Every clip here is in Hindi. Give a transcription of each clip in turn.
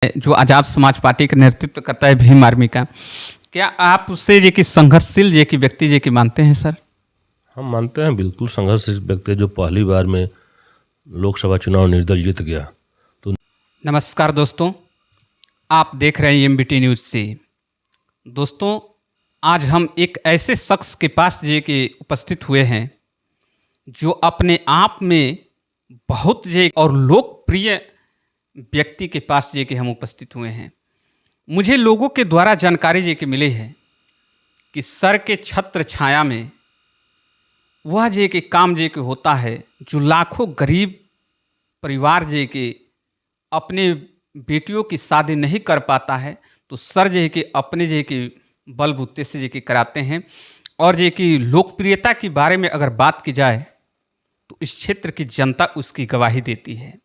जो आज़ाद समाज पार्टी का नेतृत्व करता है भीम आर्मी का, क्या आप उससे ये कि संघर्षशील ये कि व्यक्ति ये कि मानते हैं सर? हम मानते हैं बिल्कुल संघर्षशील व्यक्ति जो पहली बार में लोकसभा चुनाव निर्दल जीत गया। तो नमस्कार दोस्तों, आप देख रहे हैं एमबीटी न्यूज़ से। दोस्तों, आज हम एक ऐसे शख्स के पास ये कि उपस्थित हुए हैं जो अपने आप में बहुत ये और लोकप्रिय व्यक्ति के पास ये कि हम उपस्थित हुए हैं। मुझे लोगों के द्वारा जानकारी ये कि मिली है कि सर के छत्र छाया में वह जे के काम जे के होता है जो लाखों गरीब परिवार जे के अपने बेटियों की शादी नहीं कर पाता है, तो सर जे के अपने जे के बलबूते से जे के कराते हैं। और जे कि लोकप्रियता के बारे में अगर बात की जाए तो इस क्षेत्र की जनता उसकी गवाही देती है।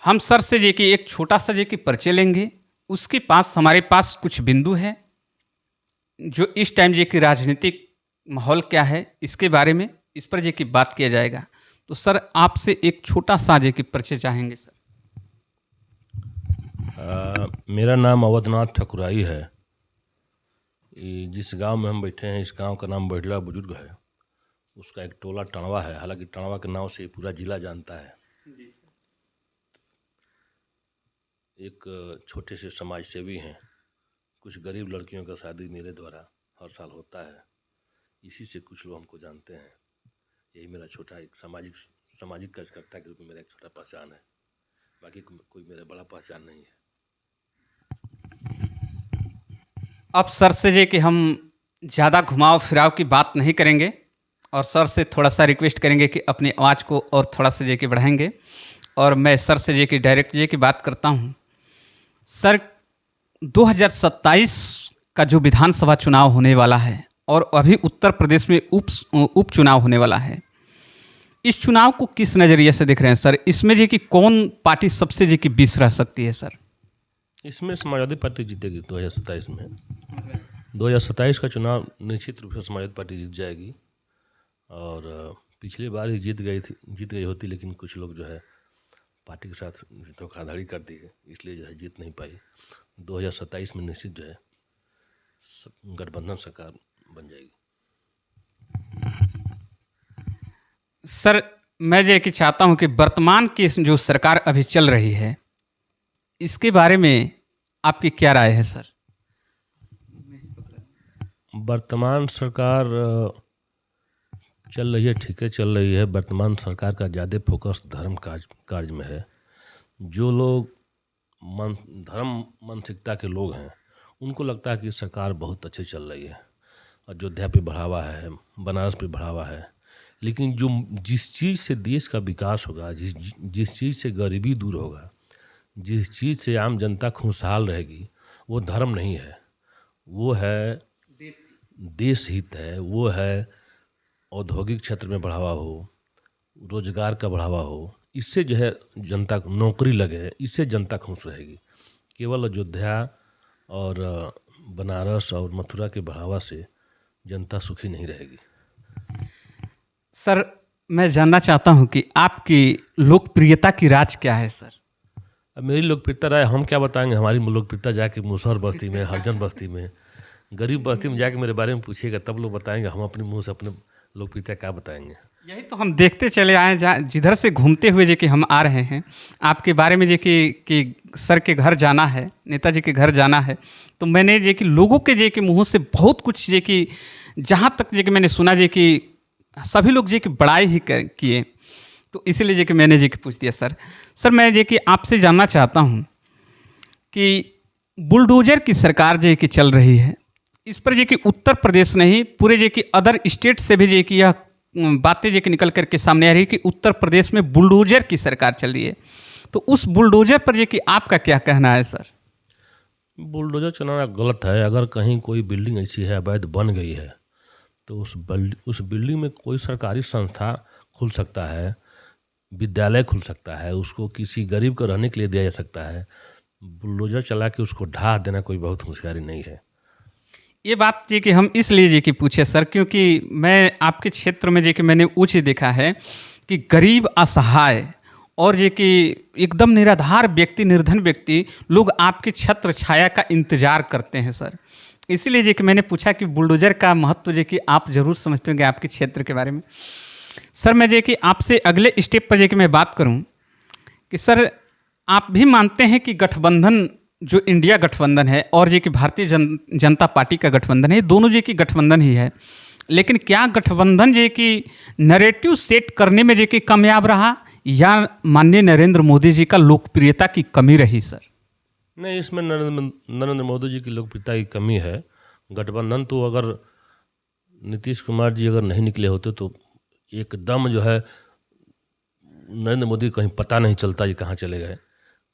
हम सर से जे कि एक छोटा सा जे कि परिचय लेंगे। उसके पास हमारे पास कुछ बिंदु है जो इस टाइम जे कि राजनीतिक माहौल क्या है इसके बारे में, इस पर जे कि बात किया जाएगा। तो सर आपसे एक छोटा सा जे कि परिचय चाहेंगे सर। मेरा नाम अवधनाथ ठकुराई है। जिस गांव में हम बैठे हैं इस गांव का नाम बैठला बुजुर्ग है। उसका एक टोला टणवा है, हालांकि टणवा के नाम से पूरा जिला जानता है। एक छोटे से समाज सेवी हैं। कुछ गरीब लड़कियों का शादी मेरे द्वारा हर साल होता है, इसी से कुछ लोग हमको जानते हैं। यही मेरा छोटा एक सामाजिक कार्यकर्ता के रूप में मेरा एक छोटा पहचान है। बाकी कोई मेरा बड़ा पहचान नहीं है। अब सर से जे कि हम ज़्यादा घुमाव फिराव की बात नहीं करेंगे और सर से थोड़ा सा रिक्वेस्ट करेंगे कि अपनी आवाज़ को और थोड़ा सा जे कि बढ़ाएंगे। और मैं सर से जे कि डायरेक्ट जे की बात करता हूँ। सर, 2027 का जो विधानसभा चुनाव होने वाला है और अभी उत्तर प्रदेश में उपचुनाव होने वाला है, इस चुनाव को किस नज़रिए से देख रहे हैं सर? इसमें जे कि कौन पार्टी सबसे जे कि बीस रह सकती है सर? इसमें समाजवादी पार्टी जीतेगी 2027 में। 2027 का चुनाव निश्चित रूप से समाजवादी पार्टी जीत जाएगी। और पिछली बार ही जीत गई होती, लेकिन कुछ लोग जो है पार्टी के साथ धोखाधड़ी कर दी है, इसलिए जो है जीत नहीं पाई। 2027 में निश्चित जो है गठबंधन सरकार बन जाएगी। सर, मैं ये कि चाहता हूं कि वर्तमान की जो सरकार अभी चल रही है इसके बारे में आपकी क्या राय है सर? वर्तमान सरकार चल रही है, ठीक है चल रही है। वर्तमान सरकार का ज़्यादा फोकस धर्म कार्य में है। जो लोग धर्म मानसिकता के लोग हैं उनको लगता है कि सरकार बहुत अच्छी चल रही है। अयोध्या पे बढ़ावा है, बनारस पे बढ़ावा है, लेकिन जिस चीज़ से देश का विकास होगा, जिस चीज़ से गरीबी दूर होगा, जिस चीज़ से आम जनता खुशहाल रहेगी, वो धर्म नहीं है, वो है देश हित है। वो है औद्योगिक क्षेत्र में बढ़ावा हो, रोजगार का बढ़ावा हो, इससे जो है जनता को नौकरी लगे, इससे जनता खुश रहेगी। केवल अयोध्या और बनारस और मथुरा के बढ़ावा से जनता सुखी नहीं रहेगी। सर, मैं जानना चाहता हूं कि आपकी लोकप्रियता की राज क्या है सर? अब मेरी लोकप्रियता राय हम क्या बताएंगे। हमारी लोकप्रियता जाके मुसहर बस्ती में, हरजन बस्ती में, गरीब बस्ती में जाके मेरे बारे में पूछिएगा, तब लोग बताएंगे। हम अपने मुंह से अपने लोकप्रियता क्या बताएंगे? यही तो हम देखते चले आए, जिधर से घूमते हुए जे कि हम आ रहे हैं आपके बारे में जे कि सर के घर जाना है, नेताजी के घर जाना है, तो मैंने जे कि लोगों के जे कि मुँह से बहुत कुछ जे कि जहाँ तक जे कि मैंने सुना जे कि सभी लोग जे कि बड़ाई ही किए, तो इसीलिए जे कि मैंने जे कि पूछ दिया सर। सर, मैं जे कि आपसे जानना चाहता हूँ कि बुलडोजर की सरकार जे कि चल रही है, इस पर जे कि उत्तर प्रदेश नहीं पूरे जे कि अदर स्टेट से भी जे कि यह बातें जे कि निकल करके सामने आ रही है कि उत्तर प्रदेश में बुलडोजर की सरकार चल रही है, तो उस बुलडोजर पर जे कि आपका क्या कहना है सर? बुलडोजर चलाना गलत है। अगर कहीं कोई बिल्डिंग ऐसी है अवैध बन गई है तो उस बिल्डिंग में कोई सरकारी संस्था खुल सकता है, विद्यालय खुल सकता है, उसको किसी गरीब को रहने के लिए दिया जा सकता है। बुलडोजर चला के उसको ढा देना कोई बहुत होशियारी नहीं है। ये बात जी कि हम इसलिए जी कि पूछे सर, क्योंकि मैं आपके क्षेत्र में जी कि मैंने वो चीज़ देखा है कि गरीब असहाय और जे कि एकदम निराधार व्यक्ति, निर्धन व्यक्ति लोग आपकी छत्र छाया का इंतजार करते हैं सर। इसीलिए जे कि मैंने पूछा कि बुलडोजर का महत्व जे कि आप जरूर समझते होंगे आपके क्षेत्र के बारे में। सर मैं जे कि आपसे अगले स्टेप पर जे कि मैं बात करूं कि सर आप भी मानते हैं कि गठबंधन जो इंडिया गठबंधन है और जे कि भारतीय जनता पार्टी का गठबंधन है, ये दोनों जे कि गठबंधन ही है, लेकिन क्या गठबंधन जे कि नैरेटिव सेट करने में जे कि कामयाब रहा या माननीय नरेंद्र मोदी जी का लोकप्रियता की कमी रही सर? नहीं, इसमें नरेंद्र मोदी जी की लोकप्रियता की कमी है। गठबंधन तो अगर नीतीश कुमार जी अगर नहीं निकले होते तो एकदम जो है नरेंद्र मोदी कहीं पता नहीं चलता ये कहाँ चले गए।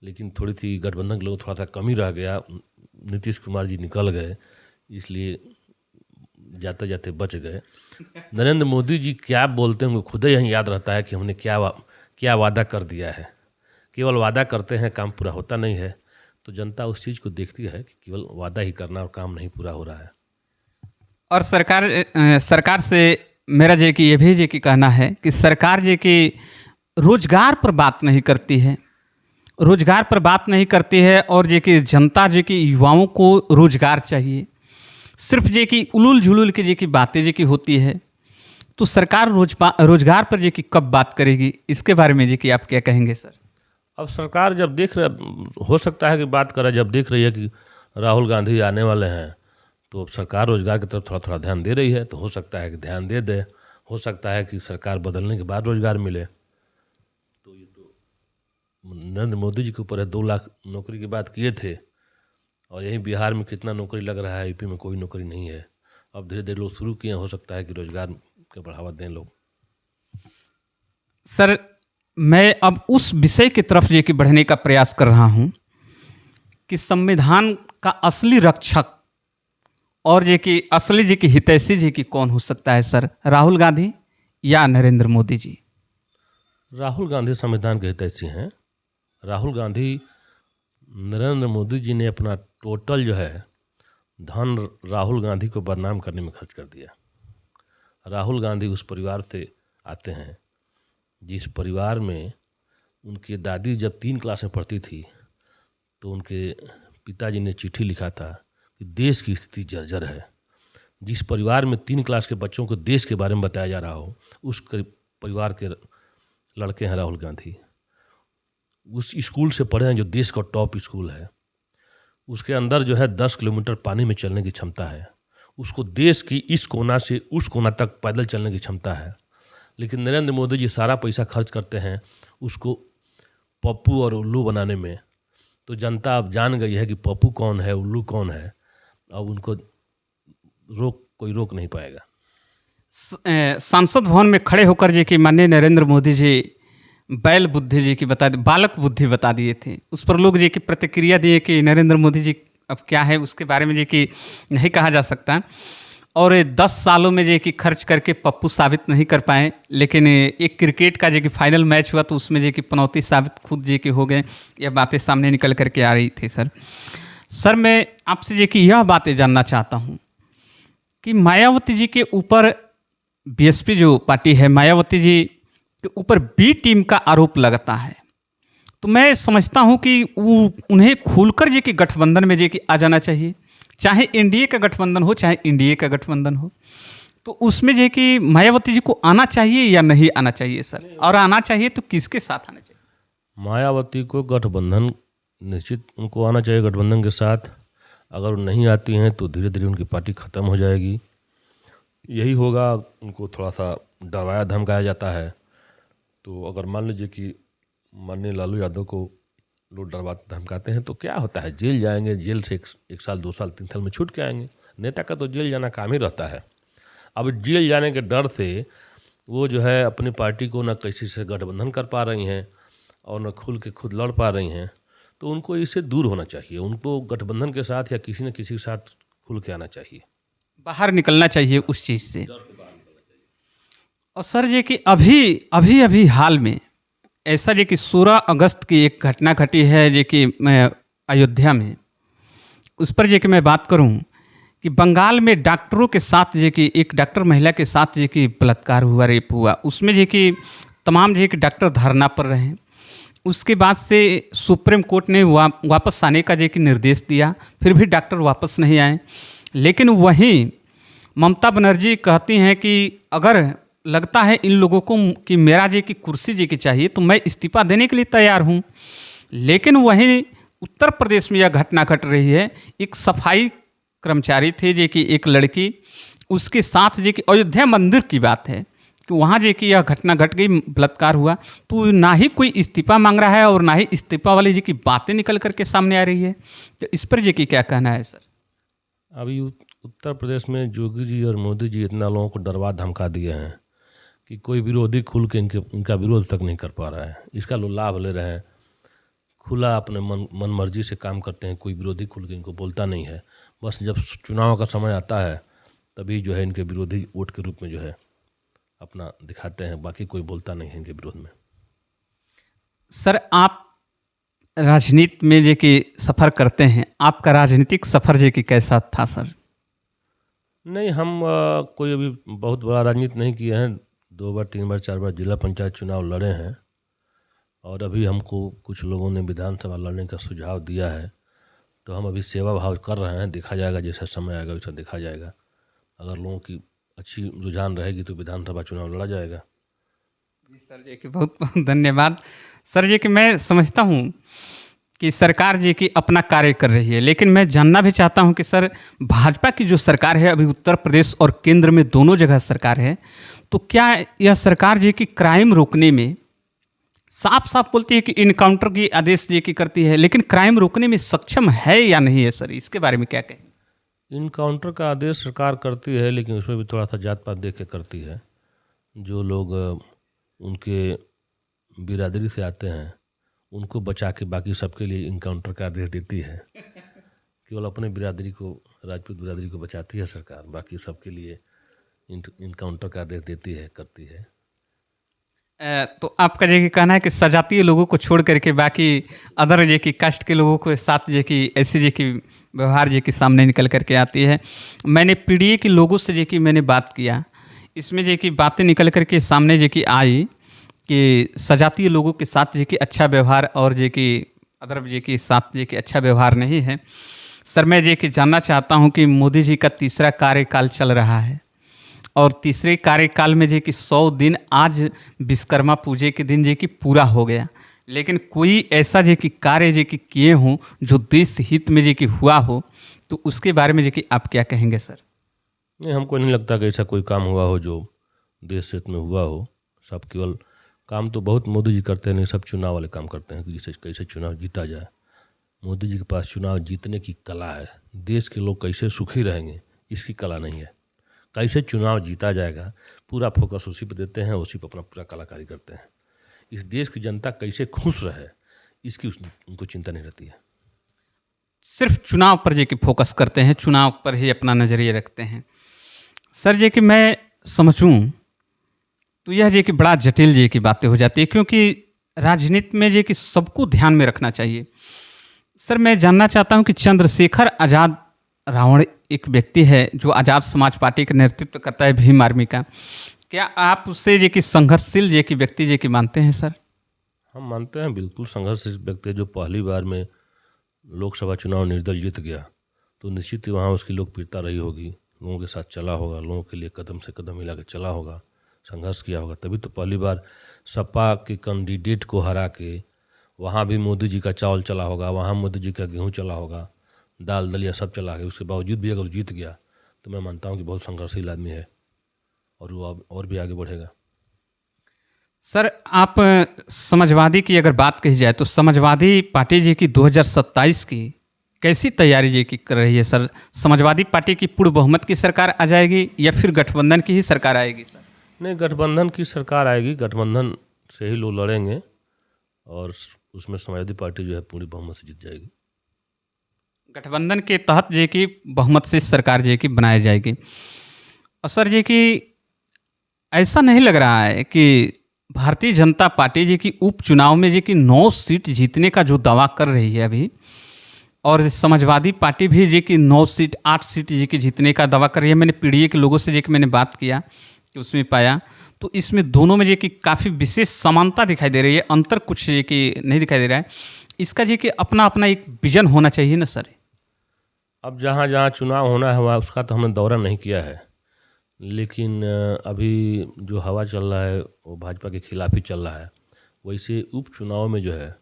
लेकिन थोड़ी सी गठबंधन के लोग थोड़ा सा कमी रह गया, नीतीश कुमार जी निकल गए, इसलिए जाते जाते बच गए। नरेंद्र मोदी जी क्या बोलते हैं उनको खुद ही यही याद रहता है कि हमने क्या वादा कर दिया है। केवल वादा करते हैं, काम पूरा होता नहीं है। तो जनता उस चीज़ को देखती है कि केवल वादा ही करना और काम नहीं पूरा हो रहा है। और सरकार से मेरा जे कि ये भी जे कि कहना है कि सरकार जे कि रोजगार पर बात नहीं करती है, रोजगार पर बात नहीं करती है और जे कि जनता जे कि युवाओं को रोजगार चाहिए, सिर्फ जे कि उलूल झुलूल की जे कि बातें जे कि होती है। तो सरकार रोजगार पर जे कि कब बात करेगी, इसके बारे में जे कि आप क्या कहेंगे सर? अब सरकार जब देख रहा, हो सकता है कि बात करे, जब देख रही है कि राहुल गांधी आने वाले हैं तो अब सरकार रोजगार की तरफ थोड़ा थोड़ा ध्यान दे रही है, तो हो सकता है कि ध्यान दे। हो सकता है कि सरकार बदलने के बाद रोजगार मिले। तो ये तो नरेंद्र मोदी जी के ऊपर है। 2 लाख नौकरी की बात किए थे और यहीं बिहार में कितना नौकरी लग रहा है, यूपी में कोई नौकरी नहीं है। अब धीरे धीरे लोग शुरू किए, हो सकता है कि रोजगार को बढ़ावा दें लोग। सर मैं अब उस विषय की तरफ जे कि बढ़ने का प्रयास कर रहा हूं कि संविधान का असली रक्षक और जे कि असली जे कि हितैषी जे कि कौन हो सकता है सर, राहुल गांधी या नरेंद्र मोदी जी? राहुल गांधी संविधान के हितैषी हैं। राहुल गांधी, नरेंद्र मोदी जी ने अपना टोटल जो है धन राहुल गांधी को बदनाम करने में खर्च कर दिया। राहुल गांधी उस परिवार से आते हैं जिस परिवार में उनकी दादी जब 3 क्लास में पढ़ती थी तो उनके पिताजी ने चिट्ठी लिखा था कि देश की स्थिति जर्जर है। जिस परिवार में 3 क्लास के बच्चों को देश के बारे में बताया जा रहा हो, उस परिवार के लड़के हैं राहुल गांधी। उस स्कूल से पढ़े हैं जो देश का टॉप स्कूल है। उसके अंदर जो है 10 किलोमीटर पानी में चलने की क्षमता है। उसको देश की इस कोना से उस कोना तक पैदल चलने की क्षमता है। लेकिन नरेंद्र मोदी जी सारा पैसा खर्च करते हैं उसको पप्पू और उल्लू बनाने में। तो जनता अब जान गई है कि पप्पू कौन है, उल्लू कौन है। अब उनको कोई रोक नहीं पाएगा। सांसद भवन में खड़े होकर जे कि माननीय नरेंद्र मोदी जी बैल बुद्धि जी की बालक बुद्धि बता दिए थे, उस पर लोग जे कि प्रतिक्रिया दिए कि नरेंद्र मोदी जी अब क्या है उसके बारे में जे कि नहीं कहा जा सकता। और 10 सालों में जे कि खर्च करके पप्पू साबित नहीं कर पाए। लेकिन एक क्रिकेट का जे कि फाइनल मैच हुआ तो उसमें जे कि पनौती साबित खुद जे कि हो गए। यह बातें सामने निकल करके आ रही थी सर मैं आपसे जे कि यह बातें जानना चाहता हूँ कि मायावती जी के ऊपर बीएसपी जो पार्टी है, मायावती जी के ऊपर बी टीम का आरोप लगता है। तो मैं समझता हूँ कि उन्हें खुलकर जे कि गठबंधन में जे कि आ जाना चाहिए, चाहे एनडीए का गठबंधन हो चाहे एनडीए का गठबंधन हो। तो उसमें जे कि मायावती जी को आना चाहिए या नहीं आना चाहिए सर? और आना चाहिए तो किसके साथ आना चाहिए? मायावती को गठबंधन निश्चित उनको आना चाहिए गठबंधन के साथ। अगर वो नहीं आती हैं तो धीरे धीरे उनकी पार्टी ख़त्म हो जाएगी। यही होगा, उनको थोड़ा सा डराया धमकाया जाता है। तो अगर मान लीजिए कि माननीय लालू यादव को लोग डरवाते धमकाते हैं तो क्या होता है, जेल जाएंगे, जेल से 1 साल 2 साल 3 साल में छूट के आएंगे। नेता का तो जेल जाना काम ही रहता है। अब जेल जाने के डर से वो जो है अपनी पार्टी को न किसी से गठबंधन कर पा रही हैं और न खुल के खुद लड़ पा रही हैं। तो उनको इससे दूर होना चाहिए। उनको गठबंधन के साथ या किसी न किसी के साथ खुल के आना चाहिए, बाहर निकलना चाहिए उस चीज़ से। और सर जे कि अभी हाल में ऐसा जे कि 16 अगस्त की एक घटना घटी है जे कि अयोध्या में, उस पर जे कि मैं बात करूं कि बंगाल में डॉक्टरों के साथ जे कि एक डॉक्टर महिला के साथ जे कि बलात्कार हुआ, रेप हुआ। उसमें जे कि तमाम जे कि डॉक्टर धरना पर रहे। उसके बाद से सुप्रीम कोर्ट ने वापस आने का जो कि निर्देश दिया, फिर भी डॉक्टर वापस नहीं आए। लेकिन वहीं ममता बनर्जी कहती हैं कि अगर लगता है इन लोगों को कि मेरा जी की कुर्सी जी की चाहिए तो मैं इस्तीफा देने के लिए तैयार हूँ। लेकिन वहीं उत्तर प्रदेश में यह घटना घट रही है। एक सफाई कर्मचारी थे जी की एक लड़की, उसके साथ जी कि अयोध्या मंदिर की बात है कि वहाँ जी की यह घटना घट गई, बलात्कार हुआ, तो ना ही कोई इस्तीफा मांग रहा है और ना ही इस्तीफा वाली जी की बातें निकल करके सामने आ रही है। तो इस पर जी की क्या कहना है सर? अभी उत्तर प्रदेश में योगी जी और मोदी जी इतना लोगों को डरवा धमका दिए हैं कि कोई विरोधी खुल के इनका विरोध तक नहीं कर पा रहा है। इसका लोग लाभ ले रहे हैं, खुला अपने मन मर्जी से काम करते हैं, कोई विरोधी खुल के इनको बोलता नहीं है। बस जब चुनाव का समय आता है तभी जो है इनके विरोधी वोट के रूप में जो है अपना दिखाते हैं, बाकी कोई बोलता नहीं है इनके विरोध में। सर, आप राजनीति में जे कि सफ़र करते हैं, आपका राजनीतिक सफ़र जे कि कैसा था सर? नहीं, हम कोई अभी बहुत बड़ा राजनीति नहीं किए हैं। 2 बार 3 बार 4 बार जिला पंचायत चुनाव लड़े हैं और अभी हमको कुछ लोगों ने विधानसभा लड़ने का सुझाव दिया है, तो हम अभी सेवा भाव कर रहे हैं। देखा जाएगा, जैसा समय आएगा वैसा देखा जाएगा। अगर लोगों की अच्छी रुझान रहेगी तो विधानसभा चुनाव लड़ा जाएगा। जी सर जी कि बहुत बहुत धन्यवाद। सर जी कि मैं समझता हूँ कि सरकार जी की अपना कार्य कर रही है, लेकिन मैं जानना भी चाहता हूँ कि सर भाजपा की जो सरकार है अभी उत्तर प्रदेश और केंद्र में दोनों जगह सरकार है, तो क्या यह सरकार जी की क्राइम रोकने में साफ साफ बोलती है कि इनकाउंटर की आदेश जी की करती है, लेकिन क्राइम रोकने में सक्षम है या नहीं है सर? इसके बारे में क्या कहें? इनकाउंटर का आदेश सरकार करती है, लेकिन उसमें भी थोड़ा सा जात पात देख के करती है। जो लोग उनके बिरादरी से आते हैं उनको बचा के बाकी सबके लिए इनकाउंटर का आदेश देती है। केवल अपने बिरादरी को, राजपूत बिरादरी को बचाती है सरकार, बाकी सबके लिए इनकाउंटर का आदेश देती है, करती है। तो आपका जो कि कहना है कि सजातीय लोगों को छोड़ करके बाकी अदर जो कि कास्ट के लोगों के साथ जो कि ऐसी जो कि व्यवहार जो कि सामने निकल करके आती है। मैंने पीडीए के लोगों से जो कि मैंने बात किया, इसमें जो कि बातें निकल करके सामने जो कि आई कि सजातीय लोगों के साथ जो कि अच्छा व्यवहार और जो कि अदर जो कि साथ जो कि अच्छा व्यवहार नहीं है। सर, मैं जो कि जानना चाहता हूँ कि मोदी जी का तीसरा कार्यकाल चल रहा है और तीसरे कार्यकाल में जो कि 100 दिन आज विश्वकर्मा पूजे के दिन जो कि पूरा हो गया, लेकिन कोई ऐसा जो कि कार्य जो कि किए हों जो देश हित में जो कि हुआ हो, तो उसके बारे में जो कि आप क्या कहेंगे सर? नहीं, हमको नहीं लगता कि ऐसा कोई काम हुआ हो जो देश हित में हुआ हो। सब केवल काम तो बहुत मोदी जी करते हैं, नहीं सब चुनाव वाले काम करते हैं कि जिससे कैसे चुनाव जीता जाए। मोदी जी के पास चुनाव जीतने की कला है। देश के लोग कैसे सुखी रहेंगे इसकी कला नहीं है। कैसे चुनाव जीता जाएगा पूरा फोकस उसी पर देते हैं, उसी पर अपना पूरा कलाकारी करते हैं। इस देश की जनता कैसे खुश रहे इसकी उनको चिंता नहीं रहती है। सिर्फ चुनाव पर जो कि फोकस करते हैं, चुनाव पर ही अपना नज़रिए रखते हैं। सर जी कि मैं समझूं तो यह जो कि बड़ा जटिल जी की बातें हो जाती है, क्योंकि राजनीति में जो कि सबको ध्यान में रखना चाहिए। सर, मैं जानना चाहता हूं कि चंद्रशेखर आज़ाद रावण एक व्यक्ति है जो आज़ाद समाज पार्टी का नेतृत्व करता है, भीम आर्मी का। क्या आप उससे जो कि संघर्षशील जो कि व्यक्ति जो कि मानते हैं सर? हम मानते हैं, बिल्कुल संघर्षशील व्यक्ति जो पहली बार में लोकसभा चुनाव निर्दल जीत गया, तो निश्चित ही वहाँ उसकी लोकप्रियता रही होगी, लोगों के साथ चला होगा, लोगों के लिए कदम से कदम मिला के चला होगा, संघर्ष किया होगा, तभी तो पहली बार सपा के कैंडिडेट को हरा के वहाँ भी मोदी जी का चावल चला होगा, वहाँ मोदी जी का गेहूँ चला होगा, दाल दलिया सब चला गया। उसके बावजूद भी अगर जीत गया तो मैं मानता हूँ कि बहुत संघर्षशील आदमी है और वो अब और भी आगे बढ़ेगा। सर, आप समाजवादी की अगर बात कही जाए तो समाजवादी पार्टी जी की 2027 की कैसी तैयारी जी की कर रही है सर? समाजवादी पार्टी की पूर्ण बहुमत की सरकार आ जाएगी या फिर गठबंधन की ही सरकार आएगी सर? नहीं, गठबंधन की सरकार आएगी, गठबंधन से ही लोग लड़ेंगे और उसमें समाजवादी पार्टी जो है पूरी बहुमत से जीत जाएगी। गठबंधन के तहत जे की बहुमत से सरकार जे की बनाई जाएगी। और सर जी की ऐसा नहीं लग रहा है कि भारतीय जनता पार्टी जी की उपचुनाव में जी की 9 सीट जीतने का जो दावा कर रही है अभी, और समाजवादी पार्टी भी जी की 9 सीट 8 सीट जी की जीतने का दावा कर रही है। मैंने पीडीए के लोगों से जी की मैंने बात किया, कि उसमें पाया, तो इसमें दोनों में जो कि काफ़ी विशेष समानता दिखाई दे रही है, अंतर कुछ ये कि नहीं दिखाई दे रहा है। इसका जो कि अपना अपना एक विजन होना चाहिए ना सर। अब जहाँ जहाँ चुनाव होना है वहाँ उसका तो हमने दौरा नहीं किया है, लेकिन अभी जो हवा चल रहा है वो भाजपा के खिलाफ ही चल रहा है। वैसे उपचुनाव में जो है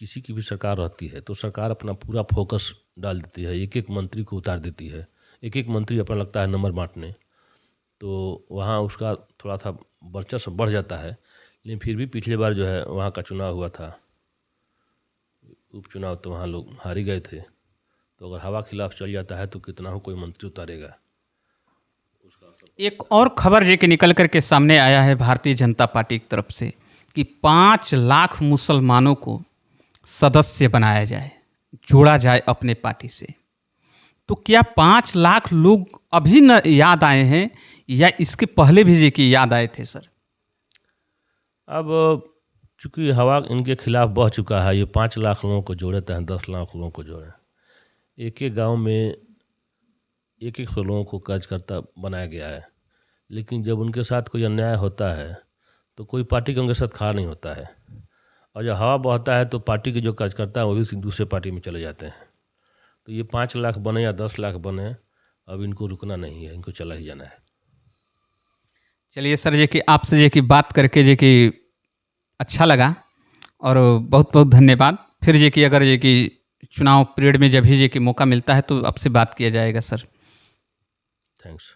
किसी की भी सरकार रहती है तो सरकार अपना पूरा फोकस डाल देती है, एक एक मंत्री को उतार देती है, एक एक मंत्री अपना लगता है नंबर बांटने, तो वहाँ उसका थोड़ा सा वर्चस्व बढ़ जाता है। लेकिन फिर भी पिछले बार जो है वहाँ का चुनाव हुआ था, उपचुनाव, तो वहाँ लोग हार ही गए थे। तो अगर हवा खिलाफ चल जाता है तो कितना हो कोई मंत्री उतारेगा। एक और खबर जो कि निकल करके सामने आया है भारतीय जनता पार्टी की तरफ से कि 5 लाख मुसलमानों को सदस्य बनाया जाए, जोड़ा जाए अपने पार्टी से। तो क्या 5 लाख लोग अभी न याद आए हैं या इसके पहले भी जी की याद आए थे सर? अब चूँकि हवा इनके खिलाफ बह चुका है, ये 5 लाख लोगों को जोड़े चाहे 10 लाख लोगों को जोड़े, एक एक गांव में एक एक सौ लोगों को कार्यकर्ता बनाया गया है। लेकिन जब उनके साथ कोई अन्याय होता है तो कोई पार्टी के उनके साथ खड़ा नहीं होता है, और जब हवा बहता है तो पार्टी के जो कार्यकर्ता हैं वो भी दूसरे पार्टी में चले जाते हैं। तो ये 5 लाख बने या 10 लाख बने, अब इनको रुकना नहीं है, इनको चला ही जाना है। चलिए सर जी कि आपसे जी की बात करके जी कि अच्छा लगा और बहुत बहुत धन्यवाद। फिर जी कि अगर जी कि चुनाव पीरियड में जब भी जी कि मौका मिलता है तो आपसे बात किया जाएगा सर। थैंक्स।